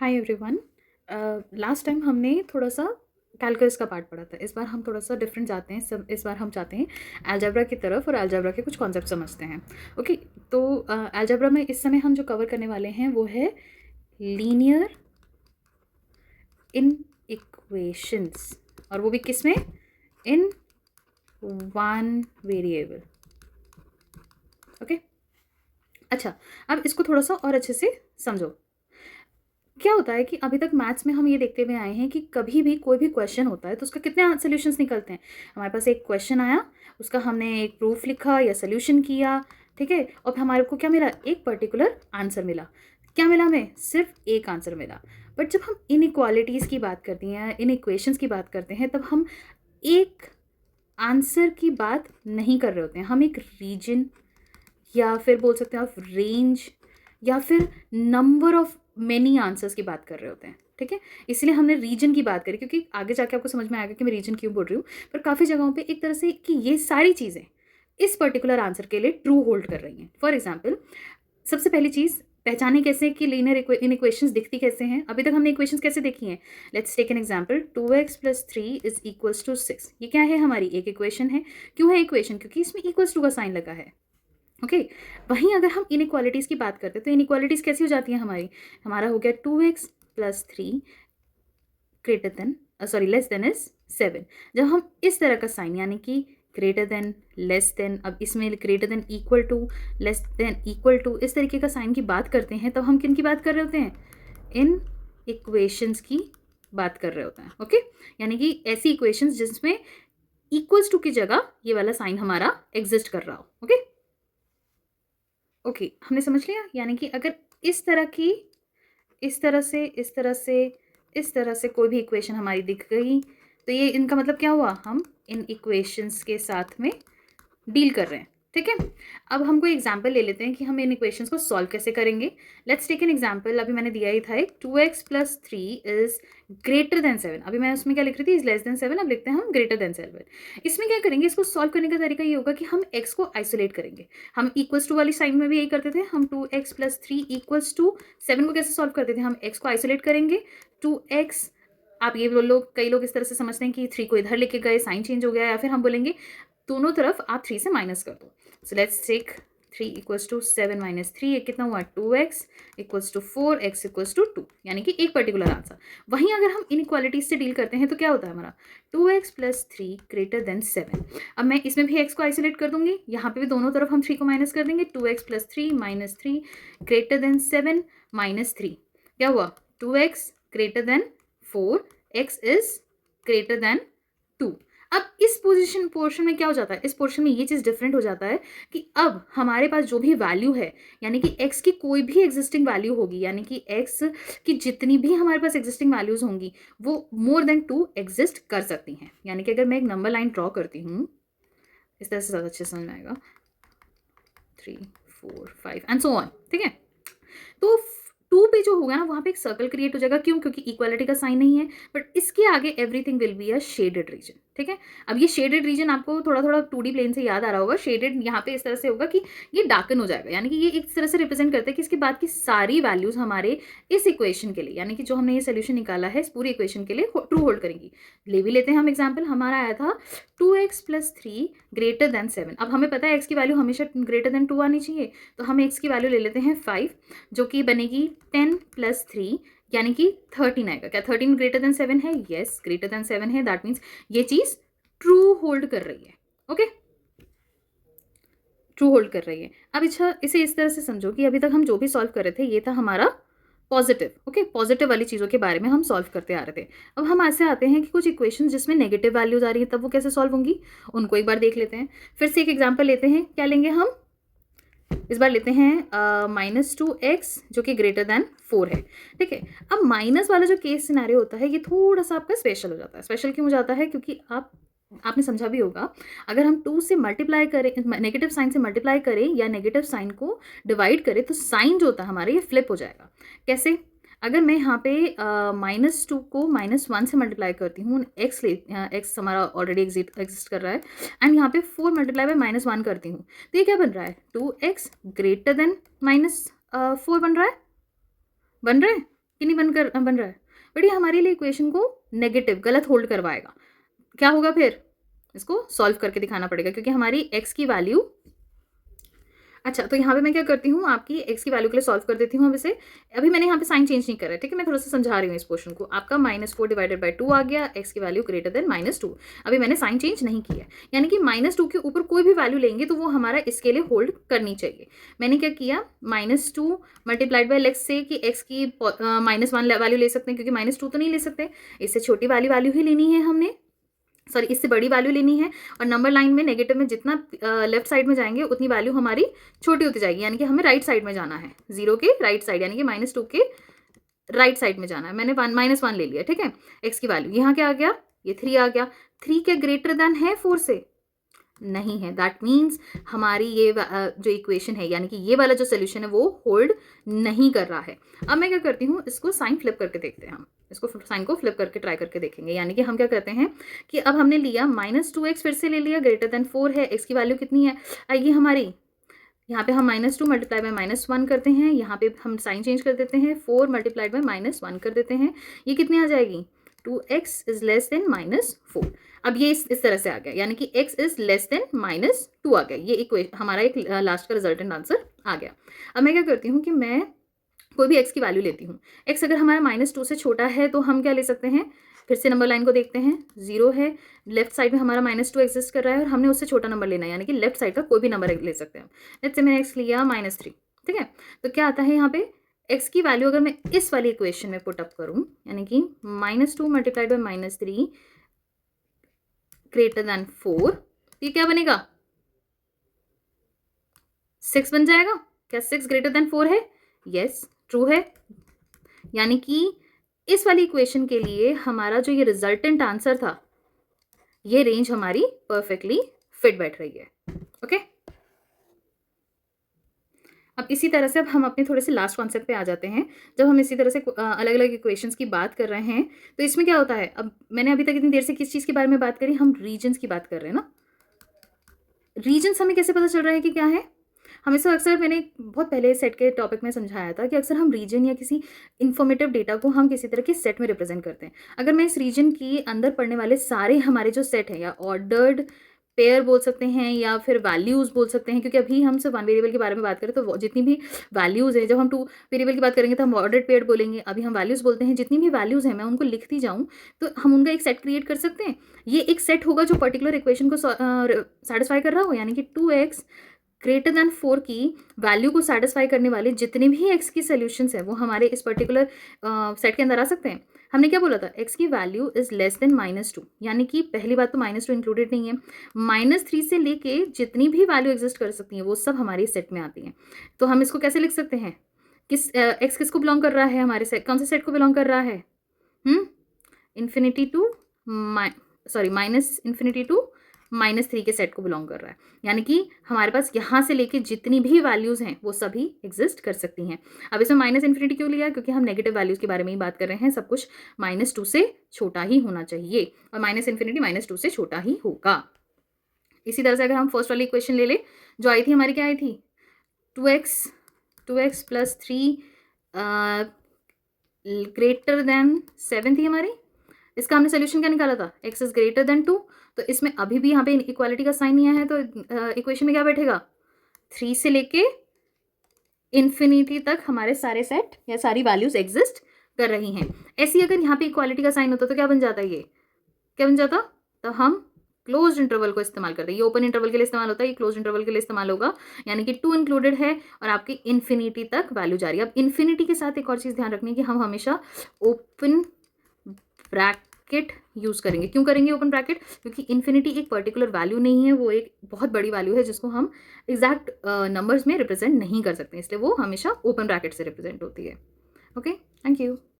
Hi everyone. Last time हमने थोड़ा सा कैलकुलस का पार्ट पढ़ा था। इस बार हम थोड़ा सा डिफरेंट जाते हैं। सब इस बार हम चाहते हैं अलजेब्रा की तरफ और अलजेब्रा के कुछ कॉन्सेप्ट समझते हैं। ओके, तो अलजेब्रा में इस समय हम जो कवर करने वाले हैं वो है लीनियर इन इक्वेशंस, और वो भी किस में? In one variable. ओके, अच्छा, अब इसको थोड़ा सा और अच्छे से समझो। क्या होता है कि अभी तक मैथ्स में हम ये देखते हुए आए हैं कि कभी भी कोई भी क्वेश्चन होता है तो उसका कितने सोल्यूशंस निकलते हैं। हमारे पास एक क्वेश्चन आया, उसका हमने एक प्रूफ लिखा या सोल्यूशन किया, ठीक है, और हमारे को क्या मिला? एक पर्टिकुलर आंसर मिला। क्या मिला? हमें सिर्फ एक आंसर मिला। बट जब हम इन इक्वालिटीज़ की बात करते हैं, इन इक्वेशंस की बात करते हैं, तब हम एक आंसर की बात नहीं कर रहे होते हैं। हम एक रीजन, या फिर बोल सकते हैं आप रेंज, या फिर नंबर ऑफ मेनी आंसर्स की बात कर रहे होते हैं। ठीक है, इसलिए हमने रीजन की बात करी, क्योंकि आगे जाके आपको समझ में आएगा कि मैं रीजन क्यों बोल रही हूँ। पर काफ़ी जगहों पे एक तरह से कि ये सारी चीज़ें इस पर्टिकुलर आंसर के लिए ट्रू होल्ड कर रही हैं। फॉर एग्जाम्पल, सबसे पहली चीज़ पहचाने कैसे कि लीनियर इन इक्वेशंस दिखती कैसे हैं। अभी तक हमने इक्वेशंस कैसे देखी हैं? Let's take an example, 2x + 3 is equals to 6। ये क्या है? हमारी एक इक्वेशन है। क्यों है इक्वेशन? क्योंकि इसमें इक्वल्स टू का साइन लगा है। ओके, वहीं अगर हम इनइक्वालिटीज़ की बात करते हैं तो इनइक्वालिटीज़ कैसी हो जाती हैं हमारी? हमारा हो गया 2x + 3 greater than less than is 7। जब हम इस तरह का साइन, यानी कि ग्रेटर देन, लेस देन, अब इसमें greater than, equal to, less than, equal to, इस तरीके का साइन की बात करते हैं, तब हम किन की बात कर रहे होते हैं? इन इक्वेशंस की बात कर रहे होते हैं। ओके, यानी कि ऐसी इक्वेशंस जिसमें इक्वल्स टू की जगह ये वाला साइन हमारा एग्जिस्ट कर रहा हो। ओके, ओके, हमने समझ लिया। यानी कि अगर इस तरह की, इस तरह से, इस तरह से, इस तरह से कोई भी इक्वेशन हमारी दिख गई, तो ये इनका मतलब क्या हुआ? हम इन इक्वेशंस के साथ में डील कर रहे हैं। ठीक है, अब हम कोई एग्जाम्पल ले लेते हैं कि हम इन इक्वेशंस को सॉल्व कैसे करेंगे। Let's take an example. अभी मैंने दिया ही था एक, 2x + 3 इज ग्रेटर देन 7। अभी मैं उसमें क्या लिख रही थी? Is less than 7। अब लिखते हैं हम ग्रेटर देन 7। इसमें क्या करेंगे? इसको सॉल्व करने का तरीका ये होगा कि हम x को आइसोलेट करेंगे। हम इक्वल्स टू वाली साइन में भी यही करते थे। हम 2x + 3 इक्वल्स टू 7 को कैसे सॉल्व करते थे? हम x को आइसोलेट करेंगे। 2x, आप ये बोलो, कई लोग इस तरह से समझते हैं कि 3 को इधर लेके गए, साइन चेंज हो गया, या फिर हम बोलेंगे दोनों तरफ आप 3 से माइनस कर दो। So let's take 3 equals to 7 minus 3, ये कितना हुआ? 2x equals to 4, x equals to 2, यानी कि एक पर्टिकुलर आंसर। वहीं अगर हम इनइक्वालिटीज से डील करते हैं तो क्या होता है हमारा? 2x + 3 greater than 7। अब मैं इसमें भी x को आइसोलेट कर दूंगी, यहाँ पे भी दोनों तरफ हम 3 को माइनस कर देंगे। 2x + 3 - 3 ग्रेटर देन 7 - 3, क्या हुआ? 2x greater than 4, x is greater than 2। अब इस पोर्शन में क्या हो जाता है? इस पोर्शन में ये चीज़ डिफरेंट हो जाता है कि अब हमारे पास जो भी वैल्यू है, यानी कि x की कोई भी एग्जिस्टिंग वैल्यू होगी, यानी कि x की जितनी भी हमारे पास एग्जिस्टिंग वैल्यूज होंगी वो मोर देन 2 एग्जिस्ट कर सकती हैं। यानी कि अगर मैं एक नंबर लाइन ड्रॉ करती हूँ, इस तरह से ज़्यादा अच्छे समझ में आएगा, 3 4 5 एंड सो ऑन। ठीक है, तो 2 पे जो होगा ना, वहाँ पे एक सर्कल क्रिएट हो जाएगा। क्यों? क्योंकि इक्वालिटी का साइन नहीं है। बट इसके आगे everything will be a shaded region. ठीक है, अब ये शेडेड रीजन आपको थोड़ा थोड़ा 2D प्लेन से याद आ रहा होगा। शेडेड यहाँ पे इस तरह से होगा कि ये डार्कन हो जाएगा, यानी कि ये एक तरह से रिप्रेजेंट करता है कि इसके बाद की सारी वैल्यूज हमारे इस इक्वेशन के लिए, यानी कि जो हमने ये सोल्यूशन निकाला है इस पूरी इक्वेशन के लिए, ट्रू होल्ड करेंगी। ले भी लेते हैं हम एग्जाम्पल। हमारा आया था 2x + 3 ग्रेटर देन 7। अब हमें पता है x की वैल्यू हमेशा ग्रेटर देन 2 आनी चाहिए, तो हम x की वैल्यू ले लेते हैं 5, जो कि बनेगी 10 + 3, यानी कि 13 आएगा। क्या 13 ग्रेटर देन 7 है? यस, ग्रेटर देन 7 है। दैट मीन्स ये चीज ट्रू होल्ड कर रही है। ओके, ट्रू होल्ड कर रही है। अब अच्छा, इसे इस तरह से समझो कि अभी तक हम जो भी सॉल्व कर रहे थे ये था हमारा पॉजिटिव। ओके, पॉजिटिव वाली चीज़ों के बारे में हम सॉल्व करते आ रहे थे। अब हम ऐसे आते हैं कि कुछ इक्वेशन जिसमें नेगेटिव वैल्यूज आ रही है, तब वो कैसे सॉल्व होंगी, उनको एक बार देख लेते हैं। फिर से एक एग्जाम्पल लेते हैं। क्या लेंगे हम? इस बार लेते हैं -2x, जो कि ग्रेटर देन 4 है। ठीक है, अब माइनस वाला जो केस सिनेरियो होता है ये थोड़ा सा आपका स्पेशल हो जाता है। स्पेशल क्यों हो जाता है? क्योंकि आपने समझा भी होगा, अगर हम 2 से मल्टीप्लाई करें, नेगेटिव साइन से मल्टीप्लाई करें या नेगेटिव साइन को डिवाइड करें, तो साइन जो होता है हमारा ये फ्लिप हो जाएगा। कैसे? अगर मैं यहाँ पे -2 को -1 से मल्टीप्लाई करती हूँ, एक्स हमारा ऑलरेडी एग्जिस्ट कर रहा है, एंड यहाँ पे 4 मल्टीप्लाई बाय -1 करती हूँ, तो ये क्या बन रहा है? 2x ग्रेटर देन -4 बन रहा है। कि नहीं बन रहा है? बट ये हमारे लिए इक्वेशन को नेगेटिव गलत होल्ड करवाएगा। क्या होगा फिर? इसको सॉल्व करके दिखाना पड़ेगा, क्योंकि हमारी एक्स की वैल्यू, अच्छा तो यहाँ पे मैं क्या करती हूँ, आपकी एक्स की वैल्यू के लिए सॉल्व कर देती हूँ अब इसे। अभी मैंने यहाँ पे साइन चेंज नहीं करा है, ठीक है, मैं थोड़ा सा समझा रही हूँ इस पोर्शन को। आपका -4 डिवाइडेड बाई 2 आ गया, एक्स की वैल्यू ग्रेटर देन -2। अभी मैंने साइन चेंज नहीं किया, यानी कि -2 के ऊपर कोई भी वैल्यू लेंगे तो वो हमारा इसके लिए होल्ड करनी चाहिए। मैंने क्या किया, -2 मल्टीप्लाइड बाई एक्स से कि एक्स की -1 वैल्यू ले सकते हैं, क्योंकि -2 तो नहीं ले सकते, इससे छोटी वाली वैल्यू ही लेनी है हमने, सॉरी इससे बड़ी वैल्यू लेनी है। और नंबर लाइन में नेगेटिव में जितना लेफ्ट साइड में जाएंगे उतनी वैल्यू हमारी छोटी होती जाएगी, यानी कि हमें राइट साइड में जाना है, 0 के राइट साइड, यानी कि -2 के राइट साइड में जाना है। मैंने -1 ले लिया, ठीक है। एक्स की वैल्यू यहाँ क्या आ गया, ये 3 आ गया। 3 के ग्रेटर देन है 4 से? नहीं है। दैट मीन्स हमारी ये जो इक्वेशन है, यानी कि ये वाला जो सोल्यूशन है वो होल्ड नहीं कर रहा है। अब मैं क्या करती हूँ, इसको साइन फ्लिप करके देखते हैं हम, इसको साइन को फ्लिप करके ट्राई करके देखेंगे। यानी कि हम क्या करते हैं कि अब हमने लिया -2x, फिर से ले लिया, ग्रेटर देन 4 है, x की वैल्यू कितनी है आएगी हमारी, यहाँ पे हम -2 मल्टीप्लाई बाई -1 करते हैं, यहाँ पे हम साइन चेंज कर देते हैं, 4 मल्टीप्लाइड बाई -1 कर देते हैं, ये कितनी आ जाएगी, 2x इज लेस देन -4। अब ये इस तरह से आ गया, यानी कि x इज लेस देन -2 आ गया। ये हमारा एक लास्ट का रिजल्टेंट आंसर आ गया। अब मैं क्या करती हूँ कि मैं कोई भी x की वैल्यू लेती हूँ। x अगर हमारा -2 से छोटा है तो हम क्या ले सकते हैं, फिर से नंबर लाइन को देखते हैं, 0 है, लेफ्ट साइड में हमारा -2 एग्जिस्ट कर रहा है और हमने उससे छोटा नंबर लेना है, यानी कि लेफ्ट साइड का कोई भी नंबर ले सकते हैं। लेट्स से मैंने x लिया -3, ठीक है। तो क्या आता है यहाँ पे, x की वैल्यू अगर मैं इस वाली इक्वेशन में पुट अप करूँ, यानी कि -2 मल्टीप्लाइड बाई -3 ग्रेटर देन 4, तो ये क्या बनेगा, 6 बन जाएगा। क्या 6 ग्रेटर देन 4 है? यस, ट्रू है। यानी कि इस वाली इक्वेशन के लिए हमारा जो ये रिजल्टेंट आंसर था, ये रेंज हमारी परफेक्टली फिट बैठ रही है। ओके, अब इसी तरह से अब हम अपने थोड़े से लास्ट कॉन्सेप्ट पे आ जाते हैं। जब हम इसी तरह से अलग अलग इक्वेशंस की बात कर रहे हैं तो इसमें क्या होता है, अब मैंने अभी तक इतनी देर से किस चीज़ के बारे में बात करी, हम रीजन्स की बात कर रहे हैं ना। रीजन्स हमें कैसे पता चल रहा है कि क्या है, हमें से अक्सर, मैंने बहुत पहले सेट के टॉपिक में समझाया था कि अक्सर हम रीजन या किसी इन्फॉर्मेटिव डेटा को हम किसी तरह के सेट में रिप्रेजेंट करते हैं। अगर मैं इस रीजन की अंदर पढ़ने वाले सारे हमारे जो सेट है, या ऑर्डर्ड पेयर बोल सकते हैं या फिर वैल्यूज़ बोल सकते हैं, क्योंकि अभी हम सिर्फ 1 वेरिएबल के बारे में बात करें तो जितनी भी वैल्यूज़ है, जब हम 2 वेरिएबल की बात करेंगे तो हम ऑर्डर्ड पेयर बोलेंगे, अभी हम वैल्यूज़ बोलते हैं। जितनी भी वैल्यूज़ हैं मैं उनको लिखती जाऊँ तो हम उनका एक सेट क्रिएट कर सकते हैं। ये एक सेट होगा जो पर्टिकुलर इक्वेशन को सेटिस्फाई कर रहा हो, यानी कि 2x ग्रेटर देन 4 की वैल्यू को सेटिस्फाई करने वाले जितने भी x की सोल्यूशंस है वो हमारे इस पर्टिकुलर सेट के अंदर आ सकते हैं। हमने क्या बोला था, x की वैल्यू इज लेस देन -2, यानी कि पहली बात तो -2 इंक्लूडेड नहीं है। -3 से लेके जितनी भी वैल्यू एग्जिस्ट कर सकती हैं वो सब हमारे सेट में आती हैं। तो हम इसको कैसे लिख सकते हैं, x किसको बिलोंग कर रहा है, हमारे सेट कौन से सेट को बिलोंग कर रहा है, इन्फिनिटी टू -इन्फिनिटी टू -3 के सेट को बिलोंग कर रहा है। यानी कि हमारे पास यहाँ से लेके जितनी भी वैल्यूज़ हैं वो सभी एग्जिस्ट कर सकती हैं। अब इसमें -इन्फिनिटी क्यों लिया, क्योंकि हम नेगेटिव वैल्यूज़ के बारे में ही बात कर रहे हैं। सब कुछ -2 से छोटा ही होना चाहिए और -इन्फिनिटी -2 से छोटा ही होगा। इसी तरह से अगर हम फर्स्ट वाली इक्वेशन ले ले, जो आई थी हमारी, क्या आई थी, 2x प्लस 3 ग्रेटर देन 7 थी हमारी। इसका हमने सोल्यूशन क्या निकाला था, x इज ग्रेटर देन 2। तो इसमें अभी भी यहाँ पे इक्वालिटी का साइन नहीं आया है, तो इक्वेशन में क्या बैठेगा, 3 से लेके इन्फिनिटी तक हमारे सारे सेट या सारी वैल्यूज एग्जिस्ट कर रही हैं। ऐसी अगर यहाँ पे इक्वालिटी का साइन होता तो क्या बन जाता, ये क्या बन जाता, तो हम क्लोज इंटरवल को इस्तेमाल करते हैं। ये ओपन इंटरवल के लिए इस्तेमाल होता है, ये क्लोज इंटरवल के लिए इस्तेमाल होगा, यानी कि 2 इंक्लूडेड है और आपकी इन्फिनिटी तक वैल्यू जा रही है। अब इन्फिनिटी के साथ एक और चीज़ ध्यान रखनी है कि हम हमेशा ओपन ब्रैकेट यूज़ करेंगे। क्यों करेंगे ओपन ब्रैकेट, क्योंकि इन्फिनिटी एक पर्टिकुलर वैल्यू नहीं है, वो एक बहुत बड़ी वैल्यू है जिसको हम एग्जैक्ट नंबर्स में रिप्रेजेंट नहीं कर सकते, इसलिए वो हमेशा ओपन ब्रैकेट से रिप्रेजेंट होती है। Okay, thank you.